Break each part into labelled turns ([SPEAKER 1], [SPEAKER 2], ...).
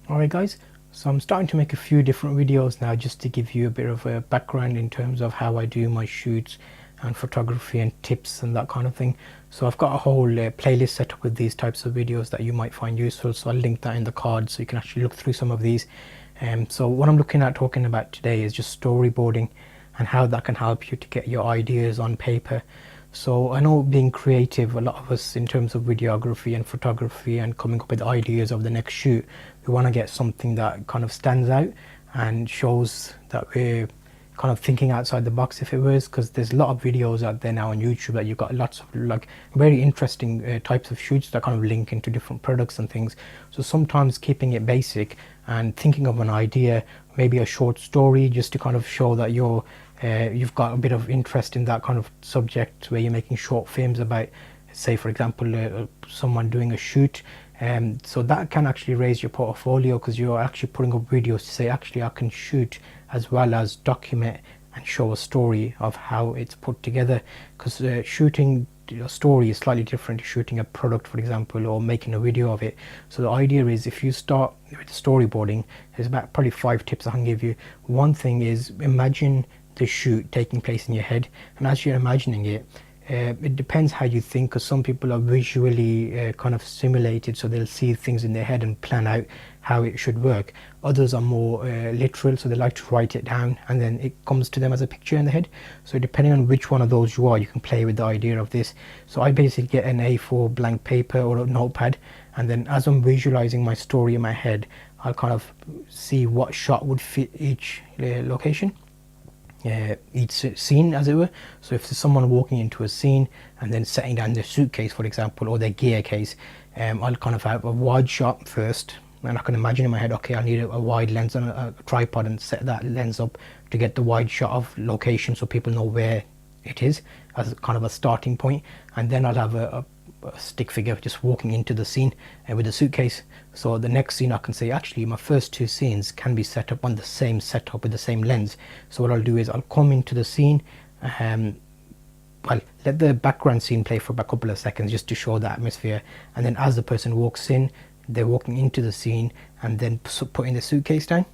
[SPEAKER 1] Alright guys, so I'm starting to make a few different videos now just to give you a bit of a background in terms of how I do my shoots and photography and tips and that kind of thing. So I've got a whole playlist set up with these types of videos that you might find useful, so I'll link that in the card so you can actually look through some of these. So what I'm looking at talking about today is just storyboarding and how that can help you to get your ideas on paper. So I know being creative, a lot of us in terms of videography and photography and coming up with ideas of the next shoot, we want to get something that kind of stands out and shows that we're kind of thinking outside the box, if it was, because there's a lot of videos out there now on YouTube that you've got lots of like very interesting types of shoots that kind of link into different products and things. So sometimes keeping it basic and thinking of an idea, maybe a short story, just to kind of show that you've got a bit of interest in that kind of subject, where you're making short films about, say for example, someone doing a shoot. So that can actually raise your portfolio, because you're actually putting up videos to say, actually I can shoot as well as document and show a story of how it's put together, because shooting a story is slightly different to shooting a product, for example, or making a video of it. So the idea is, if you start with storyboarding, there's about probably 5 tips I can give you. One thing is, imagine the shoot taking place in your head, and as you're imagining it, it depends how you think, because some people are visually kind of simulated, so they'll see things in their head and plan out how it should work. Others are more literal, so they like to write it down and then it comes to them as a picture in the head. So depending on which one of those you are, you can play with the idea of this. So I basically get an A4 blank paper or a notepad, and then as I'm visualizing my story in my head, I'll kind of see what shot would fit each location, each scene, as it were. So if there's someone walking into a scene and then setting down their suitcase, for example, or their gear case, I'll kind of have a wide shot first, and I can imagine in my head, okay, I need a wide lens on a tripod, and set that lens up to get the wide shot of location so people know where it is as kind of a starting point. And then I'll have a stick figure just walking into the scene with a suitcase. So the next scene I can say, actually my first 2 scenes can be set up on the same setup with the same lens. So what I'll do is I'll come into the scene, well, let the background scene play for about a couple of seconds just to show the atmosphere, and then as the person walks in, they're walking into the scene and then putting the suitcase down.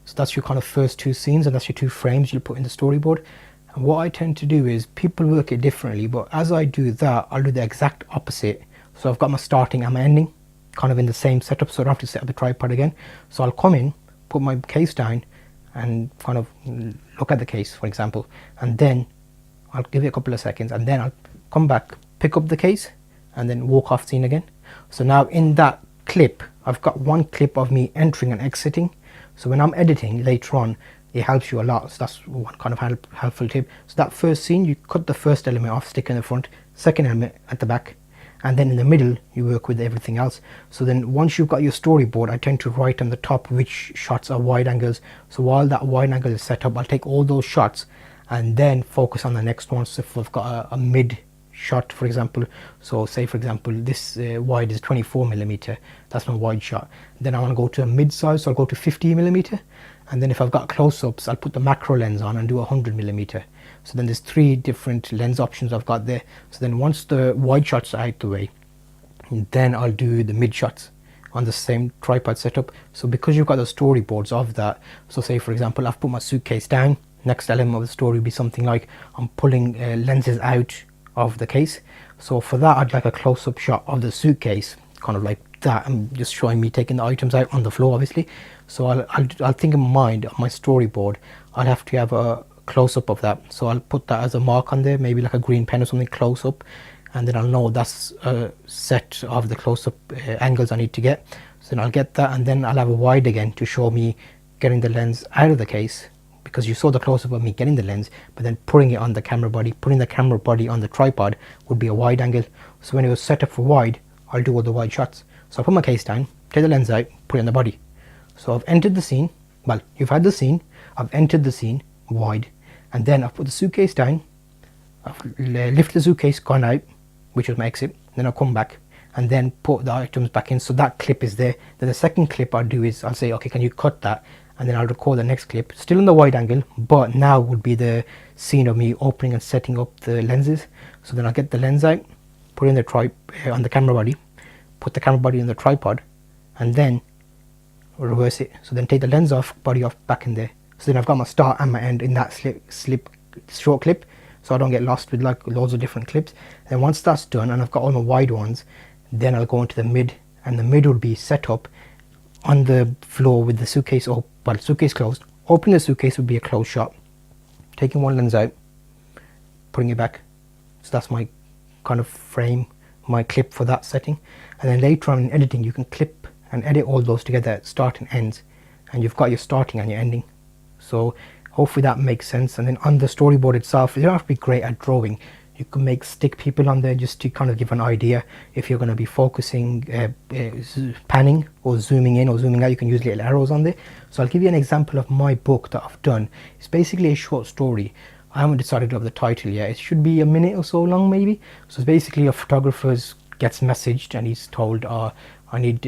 [SPEAKER 1] So that's your kind of first 2 scenes, and that's your 2 frames you put in the storyboard. And what I tend to do is, people work it differently, but as I do that, I'll do the exact opposite. So I've got my starting and my ending kind of in the same setup, so I don't have to set up the tripod again. So I'll come in, put my case down and kind of look at the case, for example, and then I'll give it a couple of seconds, and then I'll come back, pick up the case, and then walk off scene again. So now in that clip, I've got 1 clip of me entering and exiting. So when I'm editing later on, it helps you a lot. So that's one kind of helpful tip. So that first scene, you cut the first element off, stick in the front, second element at the back, and then in the middle you work with everything else. So then once you've got your storyboard, I tend to write on the top which shots are wide angles. So while that wide angle is set up, I'll take all those shots and then focus on the next one. So if I've got a mid shot, for example, so say for example this wide is 24mm, that's my wide shot, then I want to go to a mid size, so I'll go to 50mm, and then if I've got close-ups, I'll put the macro lens on and do 100mm. So then there's 3 different lens options I've got there. So then once the wide shots are out the way, then I'll do the mid shots on the same tripod setup. So because you've got the storyboards of that, so say for example I've put my suitcase down, next element of the story would be something like I'm pulling lenses out of the case. So for that, I'd like a close-up shot of the suitcase, kind of like that, and just showing me taking the items out on the floor, obviously. So I'll think in my mind, on my storyboard, I'll have to have a close-up of that. So I'll put that as a mark on there, maybe like a green pen or something, close-up, and then I'll know that's a set of the close-up angles I need to get. So then I'll get that, and then I'll have a wide again to show me getting the lens out of the case, because you saw the close-up of me getting the lens, but then putting it on the camera body, putting the camera body on the tripod would be a wide angle. So when it was set up for wide, I'll do all the wide shots. So I put my case down, take the lens out, put it on the body. So I've entered the scene, well, you've had the scene, I've entered the scene wide, and then I've put the suitcase down, I've lifted the suitcase, gone out, which was my exit, then I'll come back and then put the items back in. So that clip is there. Then the second clip I'll do is, I'll say, okay, can you cut that? And then I'll record the next clip, still in the wide angle, but now would be the scene of me opening and setting up the lenses. So then I'll get the lens out, put it in the on the camera body, put the camera body on the tripod, and then reverse it. So then take the lens off, body off, back in there. So then I've got my start and my end in that short clip, so I don't get lost with like loads of different clips. And once that's done and I've got all my wide ones, then I'll go into the mid, and the mid will be set up on the floor with the suitcase, or well, suitcase closed. Opening the suitcase would be a close shot, taking one lens out, putting it back. So that's my kind of frame, my clip for that setting. And then later on in editing, you can clip and edit all those together at start and ends, and you've got your starting and your ending. So hopefully that makes sense. And then on the storyboard itself, you don't have to be great at drawing. You can make stick people on there just to kind of give an idea if you're going to be focusing, panning or zooming in or zooming out. You can use little arrows on there. So I'll give you an example of my book that I've done. It's basically a short story. I haven't decided of the title yet. It should be a minute or so long maybe. So it's basically a photographer gets messaged and he's told, I need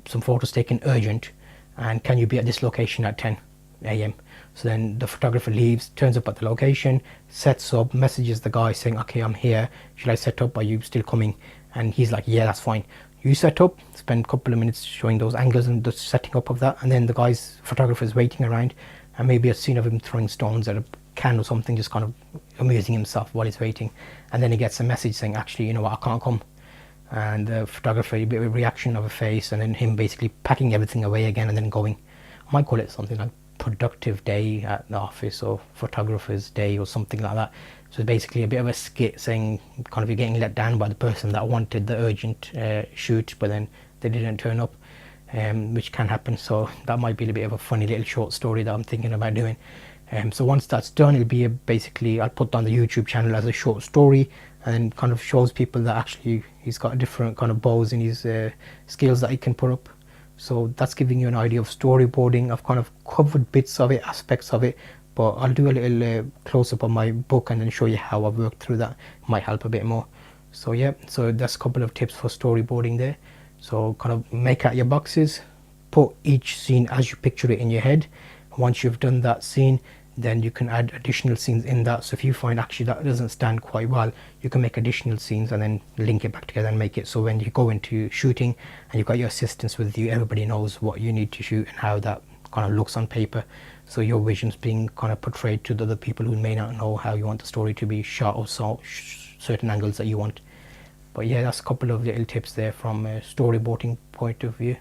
[SPEAKER 1] some photos taken urgent, and can you be at this location at 10 AM? So then the photographer leaves, turns up at the location, sets up, messages the guy saying, okay, I'm here, should I set up, are you still coming? And he's like, yeah, that's fine. You set up, spend a couple of minutes showing those angles and the setting up of that, and then the guy's photographer is waiting around, and maybe a scene of him throwing stones at a can or something, just kind of amusing himself while he's waiting. And then he gets a message saying, actually, you know what, I can't come. And the photographer, a bit of a reaction of a face, and then him basically packing everything away again and then going. I might call it something like productive day at the office, or photographer's day, or something like that. So basically a bit of a skit saying kind of you're getting let down by the person that wanted the urgent shoot, but then they didn't turn up, which can happen. So that might be a bit of a funny little short story that I'm thinking about doing. So once that's done, it'll be basically I'll put on the YouTube channel as a short story, and kind of shows people that actually he's got different kind of bows in his skills that he can put up. So that's giving you an idea of storyboarding. I've kind of covered bits of it, aspects of it, but I'll do a little close-up on my book and then show you how I've worked through that. It might help a bit more. So yeah, so that's a couple of tips for storyboarding there. So kind of make out your boxes, put each scene as you picture it in your head. Once you've done that scene, then you can add additional scenes in that. So if you find actually that doesn't stand quite well, you can make additional scenes and then link it back together and make it so when you go into shooting and you've got your assistants with you, everybody knows what you need to shoot and how that kind of looks on paper. So your vision's being kind of portrayed to the other people who may not know how you want the story to be shot, or certain angles that you want. But yeah, that's a couple of little tips there from a storyboarding point of view.